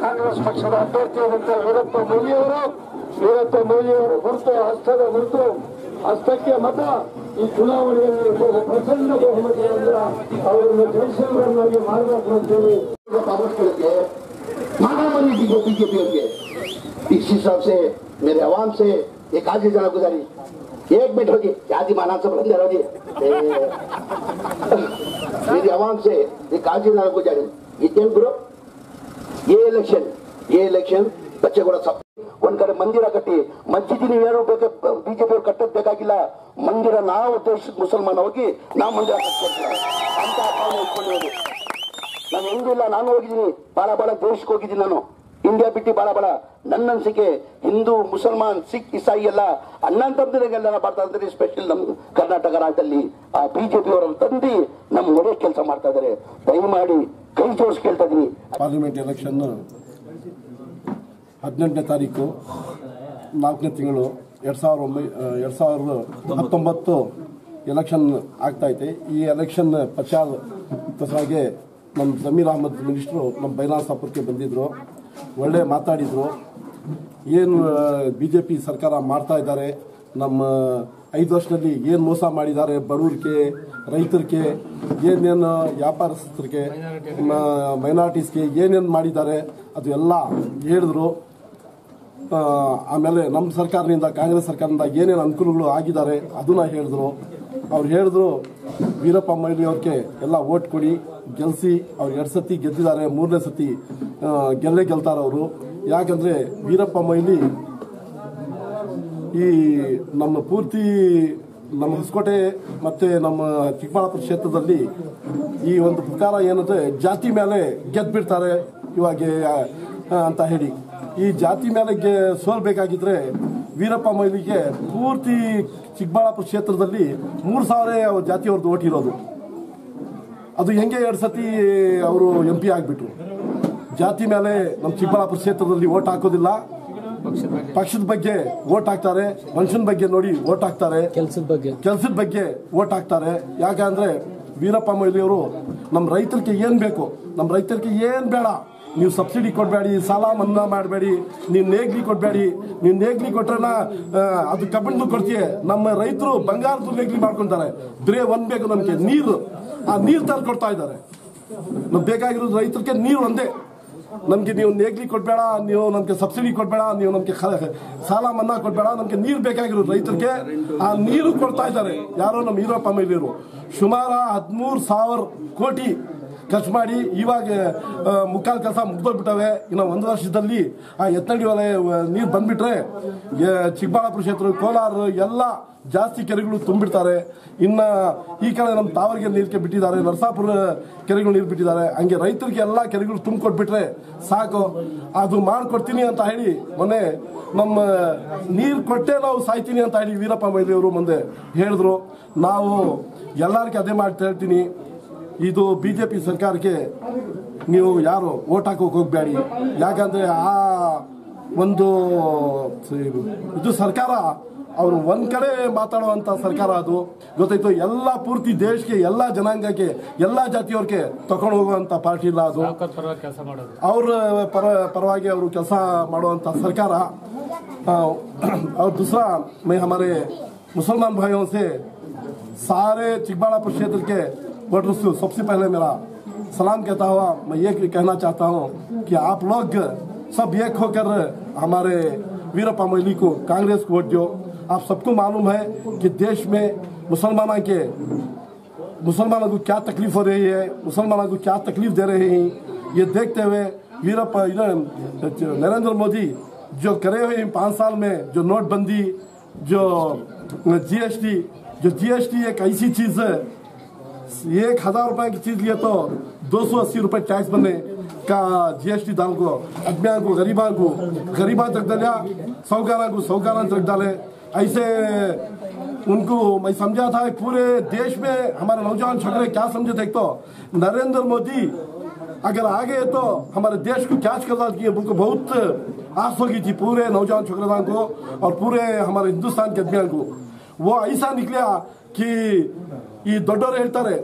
ಕಾಂಗ್ರೆಸ್ ಪಕ್ಷದ ಅಭ್ಯರ್ಥಿಯಾದಂತಹ ವೀರಪ್ಪ ಮೊಯ್ಲಿಯವರು ಗುರುತು ಹಸ್ತದ ಗುರುತು ಹಸ್ತಕ್ಕೆ ಮತ ಈ ಚುನಾವಣೆಯಲ್ಲಿ ಪ್ರಚಂಡ ಬಹುಮತದಿಂದ ಅವರನ್ನು ಜಯಶೀಲರನ್ನಾಗಿ ಮಾಡಬೇಕು ಅಂತೇಳಿ मांगा की बीजेपी के इस हिसाब से मेरे आवाम से एक आज ही जाना गुजारी 1 मिनट होगी आदि माना सब बंद होगी मेरी आवाम से एक आज ही जाना गुजारी ये ब्रो ये इलेक्शन बच्चे ಕೂಡ ಒಂದ್ ಕಡೆ ಮಂದಿರ ಕಟ್ಟಿ ಮಸ್ಜಿದಿನ ಏನು ಬೇಕು ಬಿಜೆಪಿ ಅವರು ಕಟ್ಟೋದು ಬೇಕಾಗಿಲ್ಲ ಮಂದಿರ ನಾವು ದೇಶದ ಮುಸಲ್ಮಾನ ಹೋಗಿ ನಾವು ಮಂದಿರ ಕಟ್ಕೊಳ್ತೀವಿ ಅಂತ ಭಾವನೆ ಇಟ್ಕೊಂಡಿರೋದು ನಾನು ಹಿಂದಿಲ್ಲ ನಾನು ಹೋಗಿದ್ದೀನಿ ಬಾಳ ದೇಶಕ್ಕೆ ಹೋಗಿದ್ದೀನಿ ನಾನು ಇಂಡಿಯಾ ಬಿಟ್ಟು ಬಾಳ ನನ್ನ ಅನಿಸಿಕೆ ಹಿಂದೂ ಮುಸಲ್ಮಾನ್ ಸಿಖ್ ಇಸಾಯಿ ಎಲ್ಲ ಅಣ್ಣನ ತಂದಿರಿಗೆಲ್ಲ ಭಾರತದಲ್ಲಿ ಸ್ಪೆಷಲ್ ನಮ್ಮ ಕರ್ನಾಟಕ ರಾಜ್ಯದಲ್ಲಿ ಆ ಬಿಜೆಪಿ ಅವರನ್ನು ತಂದು ನಮ್ಮ ಒಳ್ಳೆ ಕೆಲಸ ಮಾಡ್ತಾ ಇದ್ದಾರೆ ದಯಮಾಡಿ ಕೈ ಜೋಡಿಸಿ ಕೇಳ್ತಾ ಇದೀನಿ ಪಾರ್ಲಿಮೆಂಟ್ ಎಲೆಕ್ಷನ್ 18ನೇ ತಾರೀಕು 4ನೇ ತಿಂಗಳು 2019 ಎಲೆಕ್ಷನ್ ಆಗ್ತಾ ಐತೆ ಈ ಎಲೆಕ್ಷನ್ ಪ್ರಚಾರಕ್ಕೆ ನಮ್ಮ ಜಮೀರ್ ಅಹಮದ್ ಮಿನಿಸ್ಟ್ರು ನಮ್ಮ ಬೈಲಾಸಾಪುರಕ್ಕೆ ಬಂದಿದ್ರು ಒಳ್ಳೆ ಮಾತಾಡಿದ್ರು ಏನು ಬಿಜೆಪಿ ಸರ್ಕಾರ ಮಾಡ್ತಾ ಇದ್ದಾರೆ ನಮ್ಮ 5 ವರ್ಷದಲ್ಲಿ ಏನು ಮೋಸ ಮಾಡಿದ್ದಾರೆ ಬಡವರಿಗೆ ರೈತರಿಗೆ ಏನೇನು ವ್ಯಾಪಾರಸ್ಥರಿಗೆ ಮೈನಾರಿಟೀಸ್ಗೆ ಏನೇನು ಮಾಡಿದ್ದಾರೆ ಅದು ಎಲ್ಲ ಹೇಳಿದ್ರು ಆಮೇಲೆ ನಮ್ಮ ಸರ್ಕಾರದಿಂದ ಕಾಂಗ್ರೆಸ್ ಸರ್ಕಾರದಿಂದ ಏನೇನು ಅನುಕೂಲಗಳು ಆಗಿದ್ದಾರೆ ಅದನ್ನ ಹೇಳಿದ್ರು ಅವ್ರು ಹೇಳಿದ್ರು ವೀರಪ್ಪ ಮೊಯ್ಲಿ ಅವ್ರಿಗೆ ಎಲ್ಲ ಓಟ್ ಕೊಡಿ ಗೆಲ್ಸಿ ಅವ್ರು 2 ಸತಿ ಗೆದ್ದಿದ್ದಾರೆ 3ನೇ ಸತಿ ಗೆಲ್ತಾರೆ ಅವರು ಯಾಕಂದ್ರೆ ವೀರಪ್ಪ ಮೊಯ್ಲಿ ಈ ನಮ್ಮ ಪೂರ್ತಿ ನಮ್ಮ ಹೊಸಕೋಟೆ ಮತ್ತೆ ನಮ್ಮ ಚಿಕ್ಕಬಳ್ಳಾಪುರ ಕ್ಷೇತ್ರದಲ್ಲಿ ಈ ಒಂದು ಪ್ರಕಾರ ಏನಂದ್ರೆ ಜಾತಿ ಮೇಲೆ ಗೆದ್ಬಿಡ್ತಾರೆ ಇವಾಗ ಅಂತ ಹೇಳಿ ಈ ಜಾತಿ ಮೇಲೆ ಸೋಲ್ಬೇಕಾಗಿದ್ರೆ ವೀರಪ್ಪ ಮೊಯ್ಲಿಗೆ ಪೂರ್ತಿ ಚಿಕ್ಕಬಳ್ಳಾಪುರ ಕ್ಷೇತ್ರದಲ್ಲಿ 3,000 ಜಾತಿಯವ್ರದ್ದು ಓಟ್ ಇರೋದು ಅದು ಹೆಂಗೆ 2 ಸತಿ ಅವರು MP ಆಗ್ಬಿಟ್ರು ಜಾತಿ ಮೇಲೆ ನಮ್ಮ ಚಿಕ್ಕಬಳ್ಳಾಪುರ ಕ್ಷೇತ್ರದಲ್ಲಿ ಓಟ್ ಹಾಕೋದಿಲ್ಲ ಪಕ್ಷದ ಬಗ್ಗೆ ಓಟ್ ಹಾಕ್ತಾರೆ ಮನುಷ್ಯನ ಬಗ್ಗೆ ನೋಡಿ ಓಟ್ ಹಾಕ್ತಾರೆ ಕೆಲಸದ ಬಗ್ಗೆ ಓಟ್ ಹಾಕ್ತಾರೆ ಯಾಕಂದ್ರೆ ವೀರಪ್ಪ ಮೊಯ್ಲಿ ಅವರು ನಮ್ಮ ರೈತರಿಗೆ ಏನ್ ಬೇಕು ನಮ್ಮ ರೈತರಿಗೆ ಏನ್ ಬೇಡ ನೀವು ಸಬ್ಸಿಡಿ ಕೊಡಬೇಡಿ ಸಾಲ ಮನ್ನಾ ಮಾಡಬೇಡಿ ನೀವು ನೇಗ್ಲಿ ಕೊಡಬೇಡಿ ನೀವು ನೇಗ್ಲಿ ಕೊಟ್ರನ ಅದು ಕಬ್ಬಣದು ಕೊಡ್ತೀಯ ನಮ್ಮ ರೈತರು ಬಂಗಾರದ ನೇಗ್ಲಿ ಮಾಡ್ಕೊಂತಾರೆ ಬರೇ ಒಂದ್ ಬೇಕು ನಮ್ಗೆ ನೀರು ಆ ನೀರು ತರ ಕೊಡ್ತಾ ಇದ್ದಾರೆ ನಮ್ಗೆ ಬೇಕಾಗಿರೋದು ರೈತರಿಗೆ ನೀರು ಒಂದೇ ನಮ್ಗೆ ನೀವು ನೇಗ್ಲಿ ಕೊಡ್ಬೇಡ ನೀವು ನಮ್ಗೆ ಸಬ್ಸಿಡಿ ಕೊಡ್ಬೇಡ ನೀವು ನಮ್ಗೆ ಸಾಲ ಮನ್ನಾ ಕೊಡ್ಬೇಡ ನಮ್ಗೆ ನೀರು ಬೇಕಾಗಿರೋದು ರೈತರಿಗೆ ಆ ನೀರು ಕೊಡ್ತಾ ಇದ್ದಾರೆ ಯಾರೋ ನಮ್ಮ ವೀರಪ್ಪ ಮೊಯ್ಲಿಯವರು ಸುಮಾರು 13,000 ಕೋಟಿ ಖರ್ಚು ಮಾಡಿ ಇವಾಗ ಮುಕ್ಕಾಲು ಕೆಲಸ ಮುಗ್ದೋಗ್ಬಿಟ್ಟವೆ ಇನ್ನು 1 ವರ್ಷದಲ್ಲಿ ಆ ಎತ್ತಡಿ ವಲಯ ನೀರು ಬಂದ್ಬಿಟ್ರೆ ಚಿಕ್ಕಬಳ್ಳಾಪುರ ಕ್ಷೇತ್ರ ಕೋಲಾರ ಎಲ್ಲ ಜಾಸ್ತಿ ಕೆರೆಗಳು ತುಂಬಿಡ್ತಾರೆ ಇನ್ನ ಈ ಕಡೆ ನಮ್ಮ ತಾವರಿಗೆ ನೀರಿಗೆ ಬಿಟ್ಟಿದ್ದಾರೆ ನರಸಾಪುರ ಕೆರೆಗಳು ನೀರು ಬಿಟ್ಟಿದ್ದಾರೆ ಹಂಗೆ ರೈತರಿಗೆ ಎಲ್ಲ ಕೆರೆಗಳು ತುಂಬಿಕೊಟ್ಬಿಟ್ರೆ ಸಾಕು ಅದು ಮಾಡ್ಕೊಡ್ತೀನಿ ಅಂತ ಹೇಳಿ ಮೊನ್ನೆ ನಮ್ಮ ನೀರು ಕೊಟ್ಟೆ ನಾವು ಸಾಯ್ತೀನಿ ಅಂತ ಹೇಳಿ ವೀರಪ್ಪ ಮೊಯ್ಲಿ ಅವರು ಮುಂದೆ ಹೇಳಿದ್ರು ನಾವು ಎಲ್ಲರಿಗೂ ಅದೇ ಮಾಡ್ತಾ ಹೇಳ್ತೀನಿ ಇದು ಬಿಜೆಪಿ ಸರ್ಕಾರಕ್ಕೆ ನೀವು ಯಾರು ಓಟ್ ಹಾಕೋಕೆ ಹೋಗ್ಬೇಡಿ ಯಾಕಂದ್ರೆ ಆ ಒಂದು ಇದು ಸರ್ಕಾರ ಅವರು ಒಂದ್ ಕಡೆ ಮಾತಾಡುವಂತ ಸರ್ಕಾರ ಅದು ಗೊತ್ತಾಯ್ತು ಎಲ್ಲ ಪೂರ್ತಿ ದೇಶಕ್ಕೆ ಎಲ್ಲ ಜನಾಂಗಕ್ಕೆ ಎಲ್ಲ ಜಾತಿಯವ್ರಿಗೆ ತಕೊಂಡು ಹೋಗುವಂತ ಪಾರ್ಟಿ ಇಲ್ಲ ಅದು ಅವ್ರ ಪರವಾಗಿ ಅವರು ಕೆಲಸ ಮಾಡುವಂತ ಸರ್ಕಾರ और दूसरा मैं हमारे मुसलमान भाइयों से सारे चिकबाड़ापुर क्षेत्र के वोटर्स को सबसे पहले मेरा सलाम कहता हुआ मैं ये कहना चाहता हूँ कि आप लोग सब एक होकर हमारे वीरप्पा मोइली को कांग्रेस को वोट दो। आप सबको मालूम है कि देश में मुसलमानों को क्या तकलीफ हो रही है, मुसलमानों को क्या तकलीफ दे रहे हैं, ये देखते हुए वीरप्पा नरेंद्र मोदी जो करे हुए 5 साल में जो नोटबंदी जो जीएसटी एक ऐसी चीज है 1,000 रुपए की चीज लिए तो 280 रुपए टैक्स बनने का जीएसटी डाल को अज्ञान को गरीबा तक डालिया सौगाना तक डाले ऐसे उनको मैं समझा था पूरे देश में हमारे नौजवान छोकरे क्या समझे थे तो नरेंद्र मोदी अगर आ गए तो हमारे देश को कैच कर की उनको बहुत आस होगी थी पूरे नौजवान छोकरान को और पूरे हमारे हिंदुस्तान के अभियान को वो ऐसा निकला कि ಈ ದೊಡ್ಡವರು ಹೇಳ್ತಾರೆ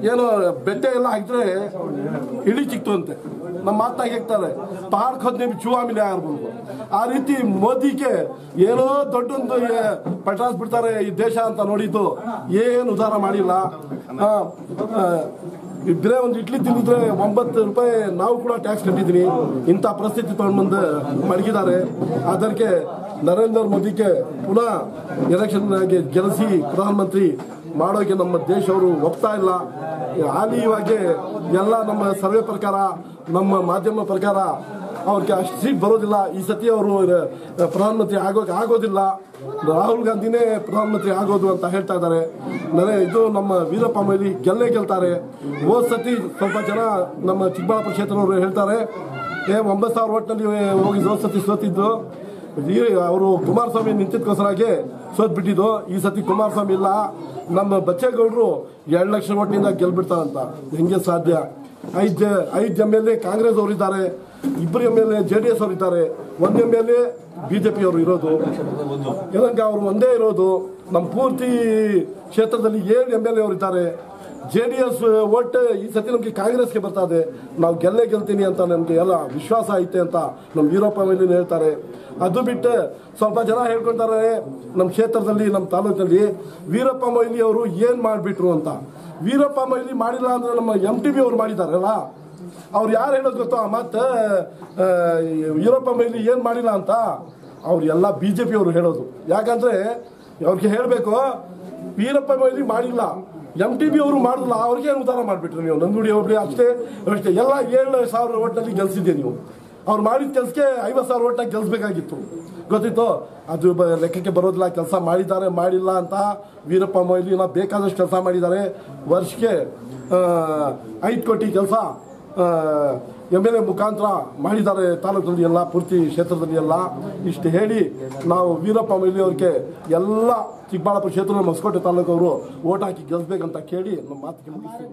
ಏನು ಬೆಟ್ಟೆ ಎಲ್ಲ ಹಾಕಿದ್ರೆ ಇಳಿ ಸಿಕ್ತು ಅಂತೆ, ನಮ್ಮ ಮಾತಾಗಿ ಹೇಳ್ತಾರೆ ಪಹಾಡ್ ಖೋದ್ನೆ ಚೂವಾ ಮಿಲೆ ಆಗ್ಬೋದು. ಆ ರೀತಿ ಮೋದಿಗೆ ಏನೋ ದೊಡ್ಡೊಂದು ಪಟಾಸ್ ಬಿಡ್ತಾರೆ ಈ ದೇಶ ಅಂತ ನೋಡಿದ್ದು ಏನು ಉದ್ಧಾರ ಮಾಡಿಲ್ಲ. ಇದ್ರೆ ಒಂದು ಇಡ್ಲಿ ತಿಂದಿದ್ರೆ 9 ರೂಪಾಯಿ ನಾವು ಕೂಡ ಟ್ಯಾಕ್ಸ್ ಕಟ್ಟಿದ್ವಿ. ಇಂಥ ಪರಿಸ್ಥಿತಿ ತಗೊಂಡ್ಬಂದು ಮಡಗಿದ್ದಾರೆ. ಅದಕ್ಕೆ ನರೇಂದ್ರ ಮೋದಿಗೆ ಪುನಃ ಎಲೆಕ್ಷನ್ ಆಗಿ ಗೆಲ್ಲಿಸಿ ಪ್ರಧಾನಮಂತ್ರಿ ಮಾಡೋಕೆ ನಮ್ಮ ದೇಶವರು ಒಪ್ತಾ ಇಲ್ಲ. ಹಾಲಿ ಇವಾಗ ಎಲ್ಲ ನಮ್ಮ ಸರ್ವೆ ಪ್ರಕಾರ, ನಮ್ಮ ಮಾಧ್ಯಮ ಪ್ರಕಾರ ಅವ್ರಿಗೆ ಅಷ್ಟು ಸೀಟ್ ಬರೋದಿಲ್ಲ. ಈ ಸತಿ ಅವರು ಪ್ರಧಾನಮಂತ್ರಿ ಆಗೋದಿಲ್ಲ. ರಾಹುಲ್ ಗಾಂಧಿನೇ ಪ್ರಧಾನಮಂತ್ರಿ ಆಗೋದು ಅಂತ ಹೇಳ್ತಾ ಇದ್ದಾರೆ. ಇದು ನಮ್ಮ ವೀರಪ್ಪ ಮೊಯ್ಲಿ ಗೆಲ್ತಾರೆ. ಹೋದ ಸತಿ ಸ್ವಲ್ಪ ಜನ ನಮ್ಮ ಚಿಕ್ಕಬಳ್ಳಾಪುರ ಕ್ಷೇತ್ರದವರು ಹೇಳ್ತಾರೆ 9,000 ಓಟ್ನಲ್ಲಿ ಹೋಗಿ ಹೋದ ಸತಿ ಸೋತಿದ್ದು. ಅವರು ಕುಮಾರಸ್ವಾಮಿ ನಿಂತಿದ್ದಕ್ಕೋಸ್ಕರಾಗೆ ಸೋತ್ ಬಿಟ್ಟಿದ್ದು. ಈ ಸತಿ ಕುಮಾರಸ್ವಾಮಿ ಇಲ್ಲ, ನಮ್ಮ ಬಚ್ಚೇಗೌಡರು 2 ಲಕ್ಷ ಓಟ್ನಿಂದ ಗೆಲ್ಬಿಡ್ತಾರಂತ. ಹೆಂಗೆ ಸಾಧ್ಯ? 5 MLA ಕಾಂಗ್ರೆಸ್ ಅವರು ಇದ್ದಾರೆ, 2 MLA JDS ಅವರು ಇದ್ದಾರೆ, 1 MLA ಬಿಜೆಪಿ ಅವರು ಇರೋದು. ಯಲಹಂಕ ಅವರು ಒಂದೇ ಇರೋದು. ನಮ್ಮ ಪೂರ್ತಿ ಕ್ಷೇತ್ರದಲ್ಲಿ 7 MLA ಅವರು ಇದ್ದಾರೆ. JDS ಓಟ್ ಈ ಸತಿ ನಮ್ಗೆ ಕಾಂಗ್ರೆಸ್ಗೆ ಬರ್ತಾ ಇದೆ. ನಾವು ಗೆಲ್ತೀನಿ ಅಂತ ನಮ್ಗೆ ಎಲ್ಲ ವಿಶ್ವಾಸ ಐತೆ ಅಂತ ನಮ್ಮ ವೀರಪ್ಪ ಮೊಯ್ಲಿ ಹೇಳ್ತಾರೆ. ಅದು ಬಿಟ್ಟು ಸ್ವಲ್ಪ ಜನ ಹೇಳ್ಕೊಂತಾರೆ ನಮ್ಮ ಕ್ಷೇತ್ರದಲ್ಲಿ, ನಮ್ಮ ತಾಲೂಕಲ್ಲಿ ವೀರಪ್ಪ ಮೊಯ್ಲಿ ಅವರು ಏನ್ ಮಾಡ್ಬಿಟ್ರು ಅಂತ. ವೀರಪ್ಪ ಮೊಯ್ಲಿ ಮಾಡಿಲ್ಲ ಅಂದ್ರೆ ನಮ್ಮ MTB ಅವರು ಮಾಡಿದಾರಲ್ಲ, ಅವ್ರು ಯಾರು ಹೇಳೋದು ಗೊತ್ತೋ ಮತ್ತೆ ವೀರಪ್ಪ ಮೊಯ್ಲಿ ಏನ್ ಮಾಡಿಲ್ಲ ಅಂತ ಅವ್ರು ಎಲ್ಲ ಬಿಜೆಪಿ ಅವರು ಹೇಳೋದು. ಯಾಕಂದ್ರೆ ಅವ್ರಿಗೆ ಹೇಳ್ಬೇಕು ವೀರಪ್ಪ ಮೊಯ್ಲಿ ಮಾಡಿಲ್ಲ, MTB ಅವರು ಮಾಡಿಲ್ಲ, ಅವ್ರಿಗೆ ಉದ್ಧಾರ ಮಾಡ್ಬಿಟ್ರು ನೀವು. ನಂದುಡಿ ಹೋಗ್ಲಿ ಅಷ್ಟೇ ಎಲ್ಲ 7,000 ಓಟ್ನಲ್ಲಿ ಗೆಲ್ಸಿದ್ದೆ ನೀವು. ಅವ್ರು ಮಾಡಿದ ಕೆಲಸಕ್ಕೆ 50,000 ಓಟ್ನಾಗ ಗೆಲ್ಸ್ಬೇಕಾಗಿತ್ತು, ಗೊತ್ತಿತ್ತು. ಅದು ಲೆಕ್ಕಕ್ಕೆ ಬರೋದಿಲ್ಲ. ಕೆಲಸ ಮಾಡಿಲ್ಲ ಅಂತ ವೀರಪ್ಪ ಮೊಯ್ಲಿನ ಬೇಕಾದಷ್ಟು ಕೆಲಸ ಮಾಡಿದ್ದಾರೆ. ವರ್ಷಕ್ಕೆ 5 ಕೋಟಿ ಕೆಲಸ MLA ಮುಖಾಂತರ ಮಾಡಿದ್ದಾರೆ ತಾಲೂಕಿನಲ್ಲಿ ಎಲ್ಲ, ಪೂರ್ತಿ ಕ್ಷೇತ್ರದಲ್ಲಿ ಎಲ್ಲ. ಇಷ್ಟು ಹೇಳಿ ನಾವು ವೀರಪ್ಪ ಮೊಯ್ಲಿ ಅವ್ರಿಗೆ ಎಲ್ಲ ಚಿಕ್ಕಬಳ್ಳಾಪುರ ಕ್ಷೇತ್ರ ಹೊಸಕೋಟೆ ತಾಲೂಕವರು ಓಟ್ ಹಾಕಿ ಗೆಲ್ಸ್ಬೇಕಂತ ಕೇಳಿ ನಮ್ಮ ಮಾತಿಗೆ ಮುಗಿಸ್ತೀವಿ.